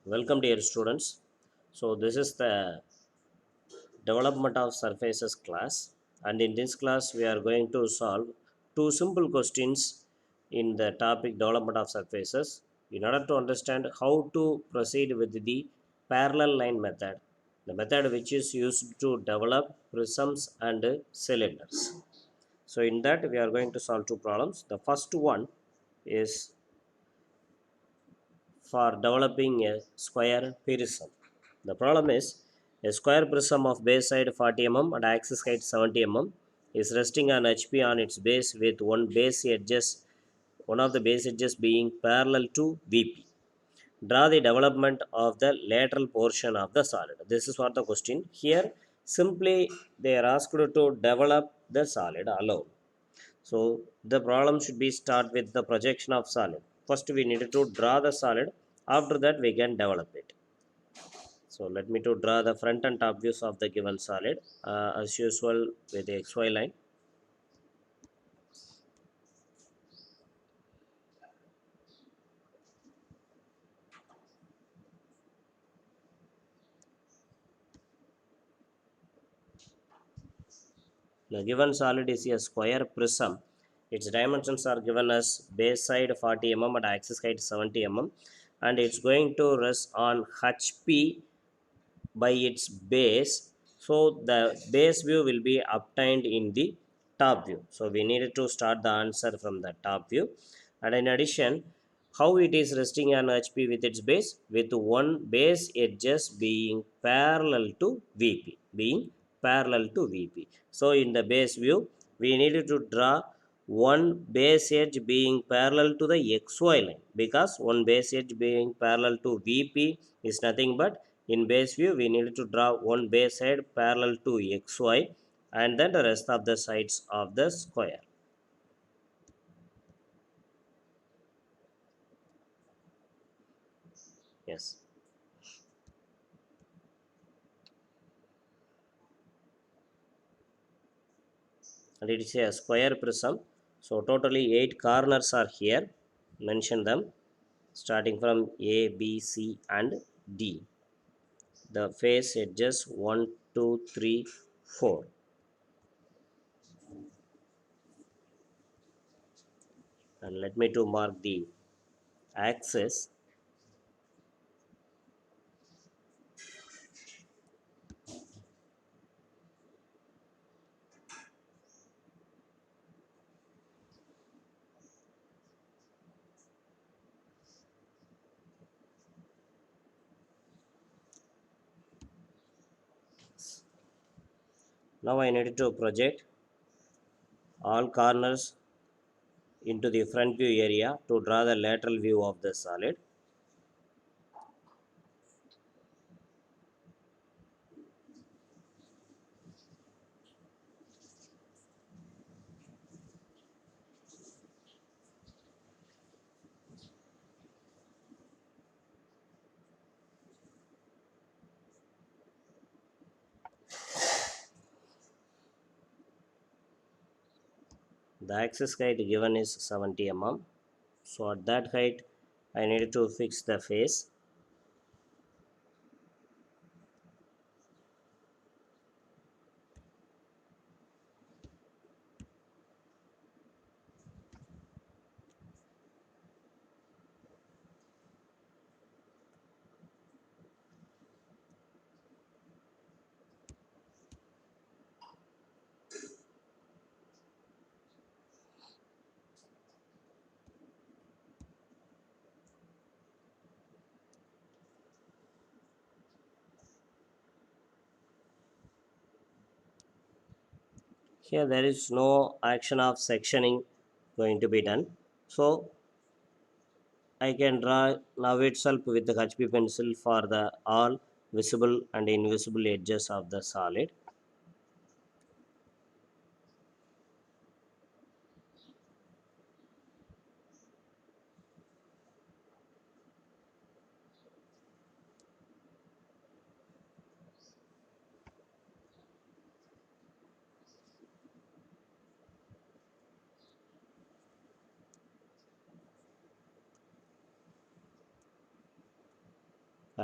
Welcome dear students. So this is the development of surfaces class, and in this class we are going to solve two simple questions in the topic development of surfaces in order to understand how to proceed with the parallel line method, the method which is used to develop prisms and cylinders. So in that we are going to solve two problems. The first one is for developing a square prism. The problem is a square prism of base side 40 mm and axis height 70 mm is resting on HP on its base with one of the base edges being parallel to VP. Draw the development of the lateral portion of the solid. This is what the question. Here simply they are asked to develop the solid alone. So the problem should be start with the projection of solid. First we need to draw the solid. After that we can develop it. So let me to draw the front and top views of the given solid as usual with the XY line. The given solid is a square prism. Its dimensions are given as base side 40 mm and axis height 70 mm, and it's going to rest on HP by its base. So the base view will be obtained in the top view. So we needed to start the answer from the top view. And in addition, how it is resting on HP with its base, with one base edges being parallel to VP, So in the base view, we needed to draw one base edge being parallel to the XY line, because one base edge being parallel to VP is nothing but, in base view we need to draw one base side parallel to XY and then the rest of the sides of the square. Yes, and it is a square prism. So totally 8 corners are here. Mention them starting from A, B, C and D. The face edges 1, 2, 3, 4. And let me to mark the axis. Now I need to project all corners into the front view area to draw the lateral view of the solid. The axis height given is 70 mm. So at that height I need to fix the face. Here there is no action of sectioning going to be done. So I can draw now itself with the HB pencil for the all visible and invisible edges of the solid.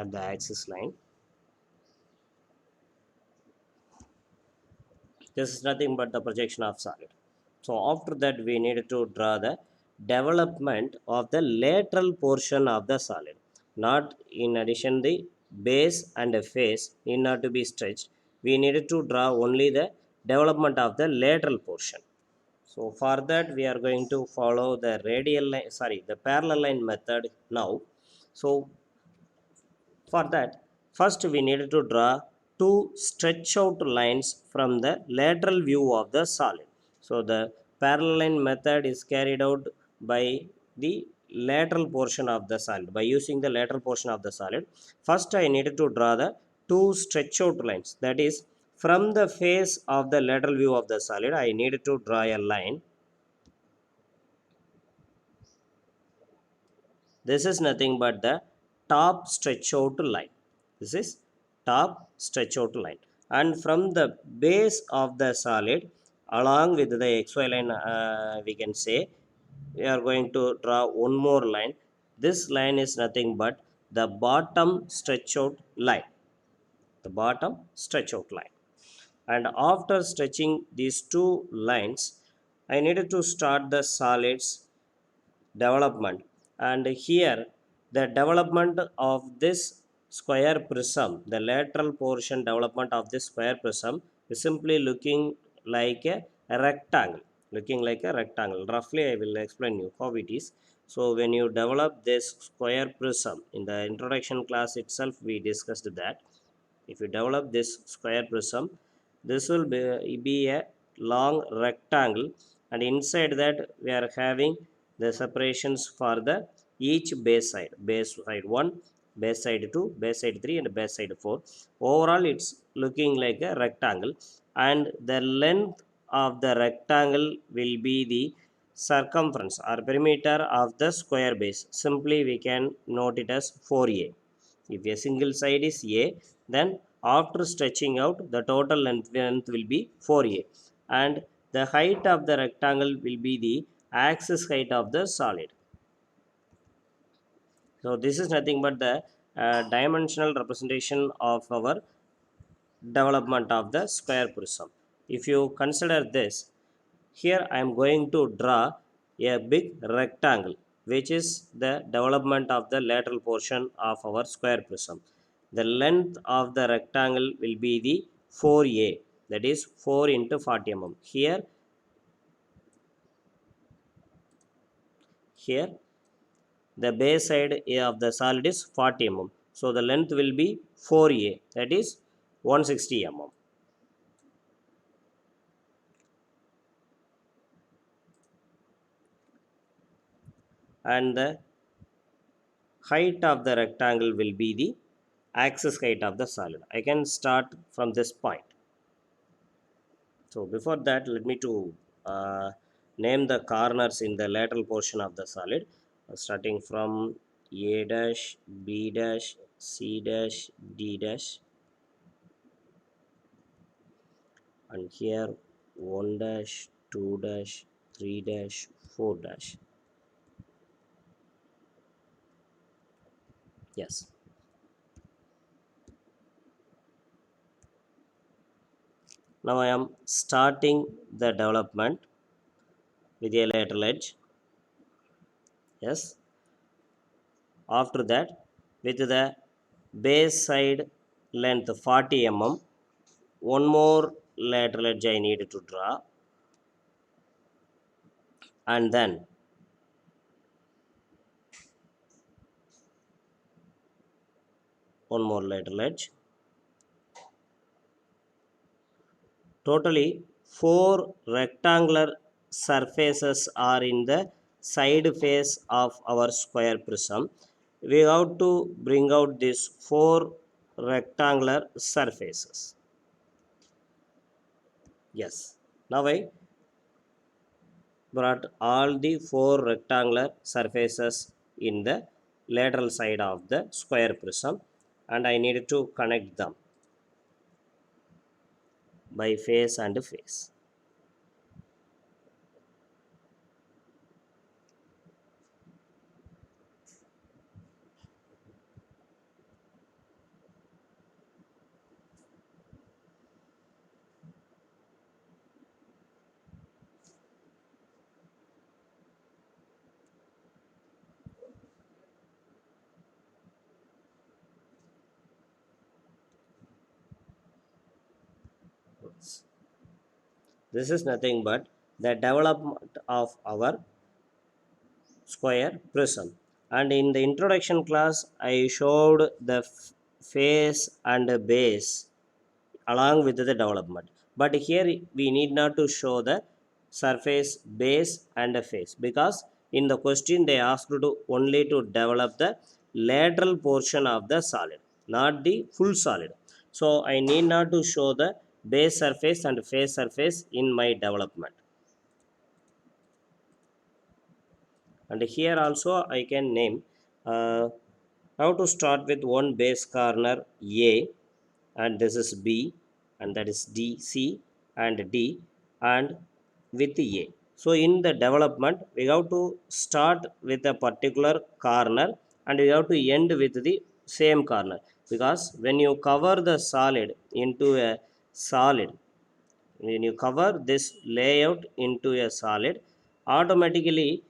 at the axis line. This is nothing but the projection of solid. So after that we need to draw the development of the lateral portion of the solid. Not in addition the base and the face need not to be stretched. We needed to draw only the development of the lateral portion. So for that we are going to follow the the parallel line method now. So for that, first we need to draw two stretch out lines from the lateral view of the solid. So the parallel line method is carried out by the lateral portion of the solid. By using the lateral portion of the solid, first I needed to draw the two stretch out lines. That is, from the face of the lateral view of the solid, I needed to draw a line. This is nothing but the top stretch out line. This is top stretch out line. And from the base of the solid, along with the XY line, we can say, we are going to draw one more line. This line is nothing but the bottom stretch out line. The bottom stretch out line. And after stretching these two lines, I needed to start the solids development. And here the development of this square prism, the lateral portion development of this square prism is simply looking like a rectangle. Roughly I will explain you how it is. So when you develop this square prism, in the introduction class itself we discussed that if you develop this square prism, this will be a long rectangle, and inside that we are having the separations for the each base side 1, base side 2, base side 3, and base side 4. Overall it's looking like a rectangle, and the length of the rectangle will be the circumference or perimeter of the square base. Simply we can note it as 4a. If a single side is a, then after stretching out the total length will be 4a, and the height of the rectangle will be the axis height of the solid. So this is nothing but the dimensional representation of our development of the square prism. If you consider this, here I am going to draw a big rectangle, which is the development of the lateral portion of our square prism. The length of the rectangle will be the 4a, that is 4 into 40 mm. Here the base side of the solid is 40 mm. So the length will be 4a, that is 160 mm. And the height of the rectangle will be the axis height of the solid. I can start from this point. So before that, let me to name the corners in the lateral portion of the solid, starting from A dash, B dash, C dash, D dash, and here 1 dash, 2 dash, 3 dash, 4 dash. Yes. Now I am starting the development with a lateral edge. Yes. After that, with the base side length 40 mm, one more lateral edge I need to draw, and then one more lateral edge. Totally 4 rectangular surfaces are in the side face of our square prism. We have to bring out these 4 rectangular surfaces. Yes. Now I brought all the 4 rectangular surfaces in the lateral side of the square prism, and I needed to connect them by face and face. This is nothing but the development of our square prism. And in the introduction class I showed the face and the base along with the development, but here we need not to show the surface, base and the face, because in the question they asked to only to develop the lateral portion of the solid, not the full solid. So I need not to show the base surface and face surface in my development. And here also I can name how to start with one base corner A, and this is B, and that is D, C and D, and with A. So in the development we have to start with a particular corner and we have to end with the same corner, because when you cover the solid into a solid, when you cover this layout into a solid, automatically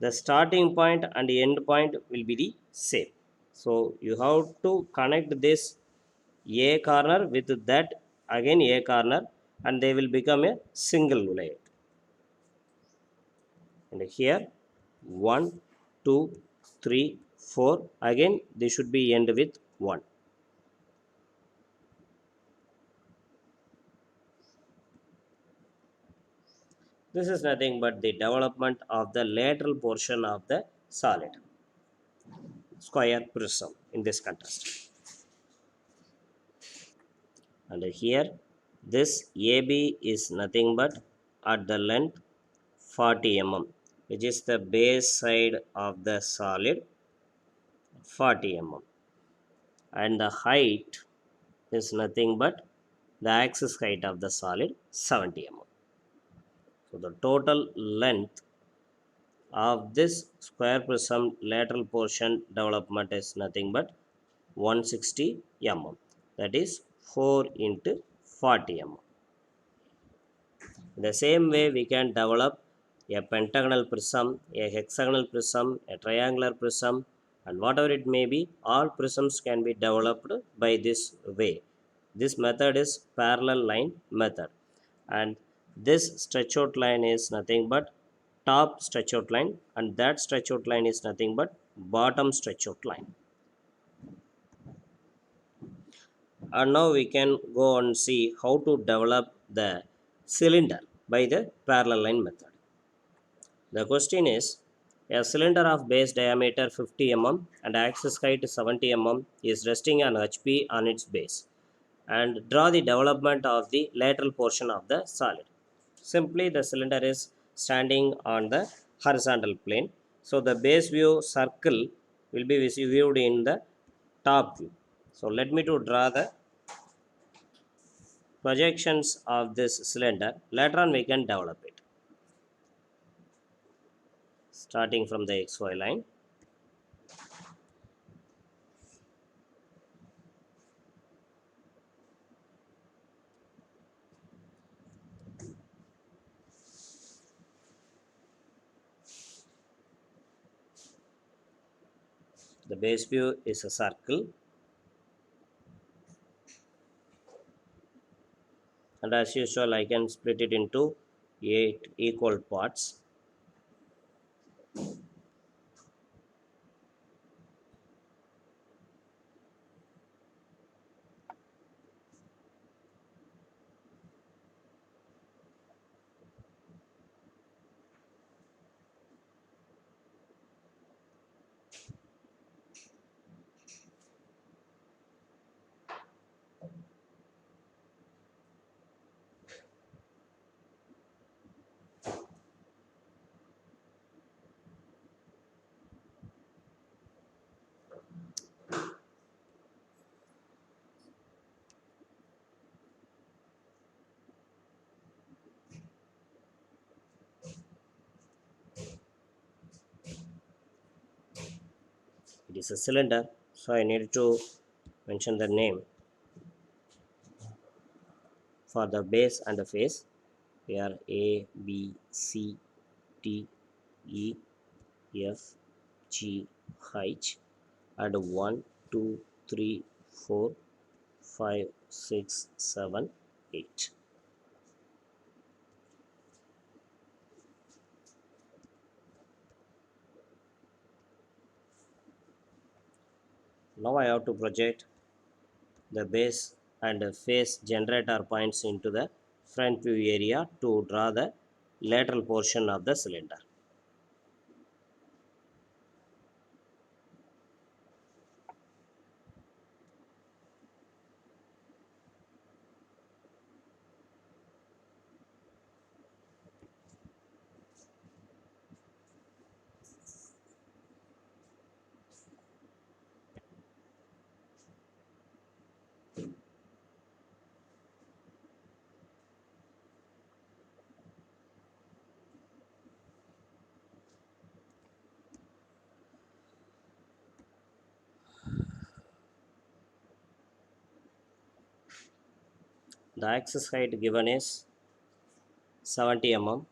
the starting point and the end point will be the same. So you have to connect this A corner with that again A corner, and they will become a single layer. And here 1 2 3 4, again they should be end with 1. This is nothing but the development of the lateral portion of the solid square prism in this contest. And here this AB is nothing but at the length 40 mm, which is the base side of the solid 40 mm, and the height is nothing but the axis height of the solid 70 mm. So the total length of this square prism lateral portion development is nothing but 160 mm, that is 4 into 40 mm. In the same way, we can develop a pentagonal prism, a hexagonal prism, a triangular prism, and whatever it may be, all prisms can be developed by this way. This method is parallel line method, and this stretch out line is nothing but top stretch out line, and that stretch out line is nothing but bottom stretch out line. And now we can go and see how to develop the cylinder by the parallel line method. The question is, a cylinder of base diameter 50 mm and axis height 70 mm is resting on HP on its base, and draw the development of the lateral portion of the solid. Simply the cylinder is standing on the horizontal plane, so the base view circle will be viewed in the top view. So let me to draw the projections of this cylinder. Later on we can develop it, starting from the XY line. The base view is a circle, and as usual I can split it into 8 equal parts. It is a cylinder, so I need to mention the name for the base and the face. Here A, B, C, D, E, F, G, H, and 1 2 3 4 5, 6, 7, 8. Now I have to project the base and face generator points into the front view area to draw the lateral portion of the cylinder. The axis height given is 70 mm,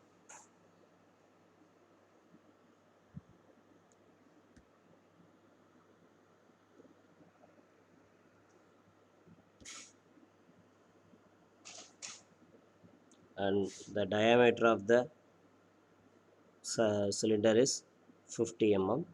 and the diameter of the cylinder is 50 mm.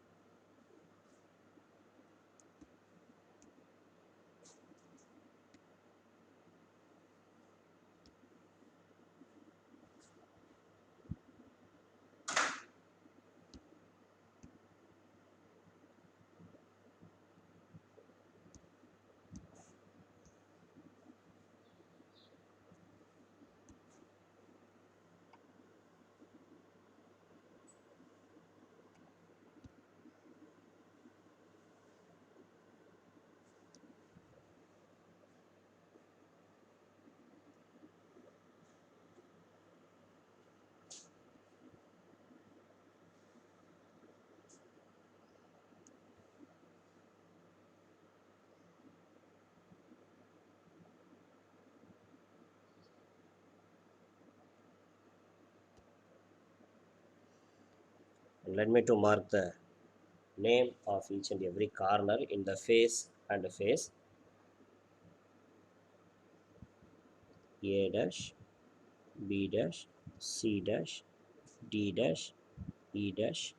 And let me to mark the name of each and every corner in the face and the face. A dash, B dash, C dash, D dash, E dash,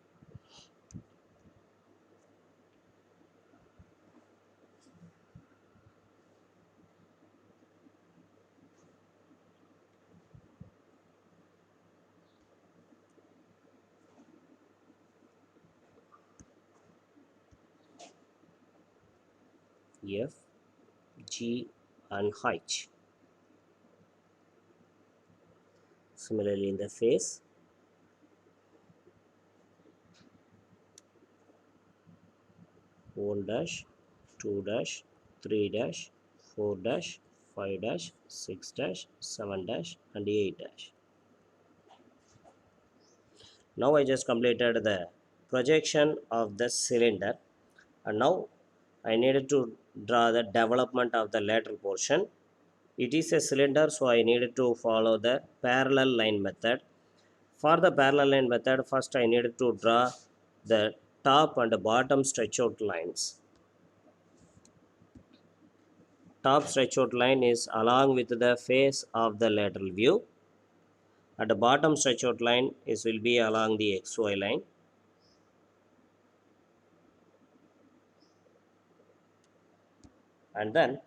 F, G, and H. Similarly, in the face, 1 dash, 2 dash, 3 dash, 4 dash, 5 dash, 6 dash, 7 dash, and 8 dash. Now I just completed the projection of the cylinder, and now I needed to draw the development of the lateral portion. It is a cylinder, so I needed to follow the parallel line method. For the parallel line method, first I needed to draw the top and the bottom stretch out lines. Top stretch out line is along with the face of the lateral view, and the bottom stretch out line is will be along the XY line. And then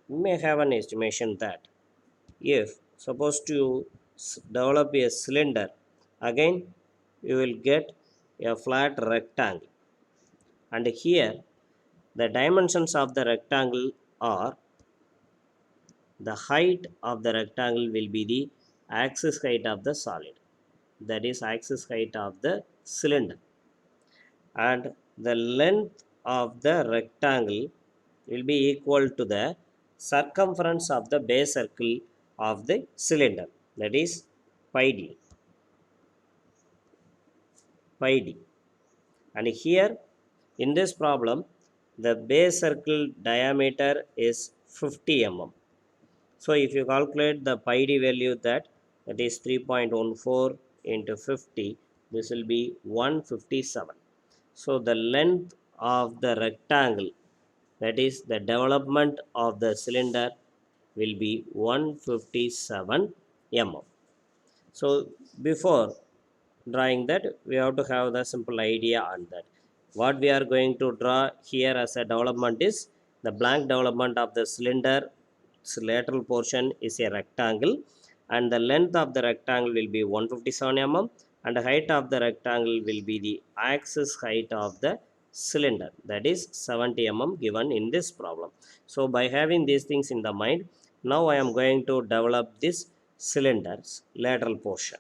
you may have an estimation that if suppose to develop a cylinder, again you will get a flat rectangle, and here the dimensions of the rectangle are the height of the rectangle will be the axis height of the solid, that is axis height of the cylinder, and the length of the rectangle will be equal to the circumference of the base circle of the cylinder, that is pi d. Pi d. And here in this problem, the base circle diameter is 50 mm. So if you calculate the pi d value, that is 3.14 into 50, this will be 157. So the length of the rectangle that is the development of the cylinder will be 157 mm. So before drawing that, we have to have the simple idea on that. What we are going to draw here as a development is the blank development of the cylinder. Its lateral portion is a rectangle, and the length of the rectangle will be 157 mm, and the height of the rectangle will be the axis height of the cylinder, that is 70 mm given in this problem. So by having these things in the mind, now I am going to develop this cylinder's lateral portion.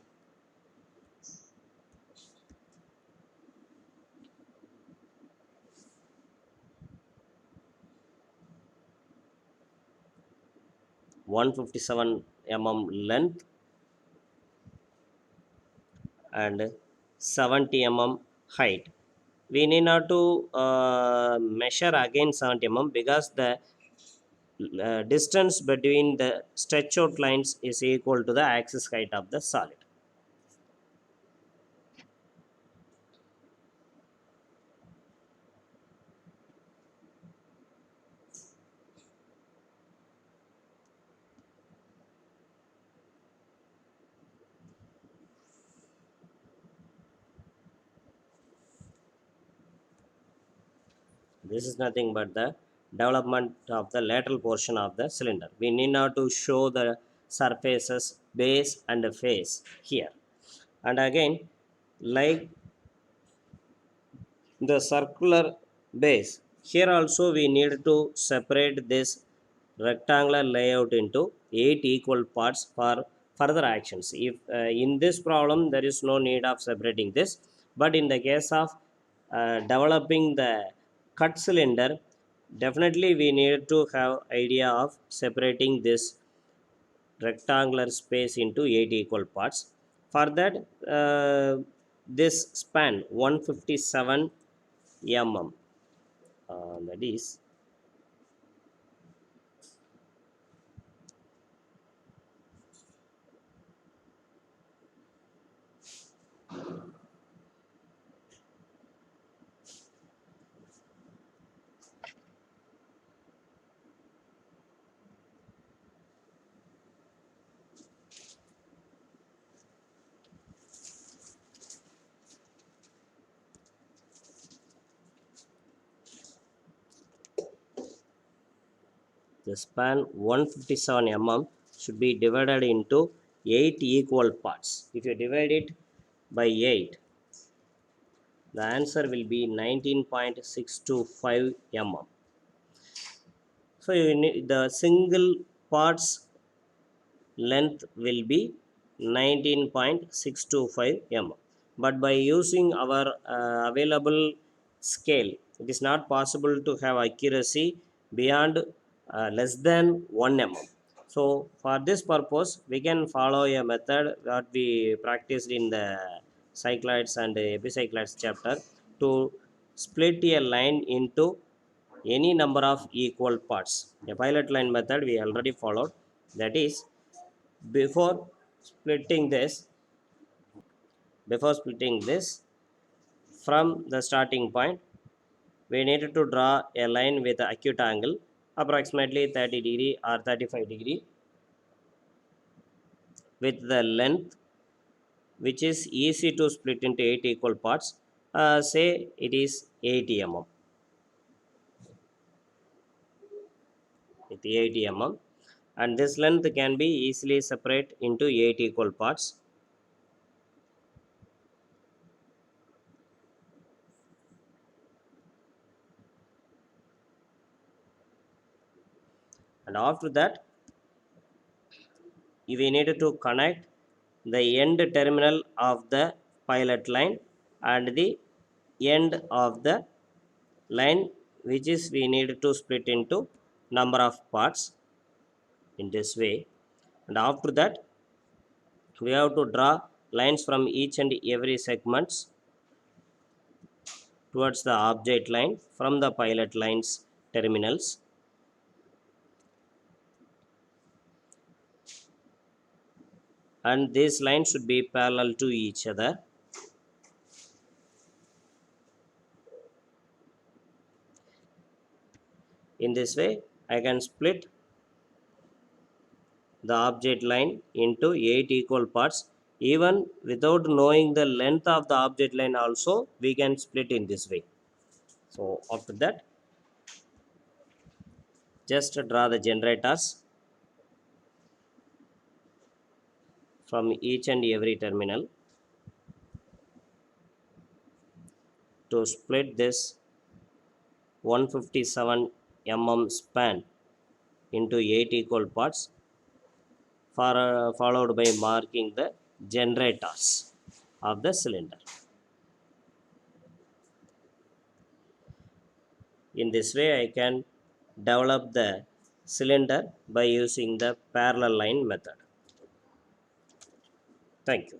157 mm length and 70 mm height. We need not to measure again 70 mm, because the distance between the stretch out lines is equal to the axis height of the solid. This is nothing but the development of the lateral portion of the cylinder. We need not to show the surfaces, base and face here. And again, like the circular base, here also we need to separate this rectangular layout into 8 equal parts for further actions. If in this problem there is no need of separating this, but in the case of developing the cut cylinder, definitely we need to have idea of separating this rectangular space into 8 equal parts. For that, this span 157 mm, that is the span 157 mm should be divided into 8 equal parts. If you divide it by 8, the answer will be 19.625 mm. So you need the single parts length will be 19.625 mm. But by using our available scale, it is not possible to have accuracy beyond less than 1 mm. So for this purpose, we can follow a method that we practiced in the cycloids and epicycloids chapter, to split a line into any number of equal parts. A pilot line method we already followed. That is, before splitting this before splitting this from the starting point, we needed to draw a line with an acute angle approximately 30 degree or 35 degree, with the length which is easy to split into 8 equal parts. Say it is 80 mm, with 80 mm, and this length can be easily separate into 8 equal parts. And after that, we needed to connect the end terminal of the pilot line and the end of the line, which is we need to split into number of parts in this way. And after that, we have to draw lines from each and every segments towards the object line from the pilot lines terminals. And these lines should be parallel to each other. In this way I can split the object line into 8 equal parts. Even without knowing the length of the object line also we can split in this way. So after that, just draw the generators from each and every terminal to split this 157 span into 8 equal parts, followed by marking the generators of the cylinder. In this way I can develop the cylinder by using the parallel line method. Thank you.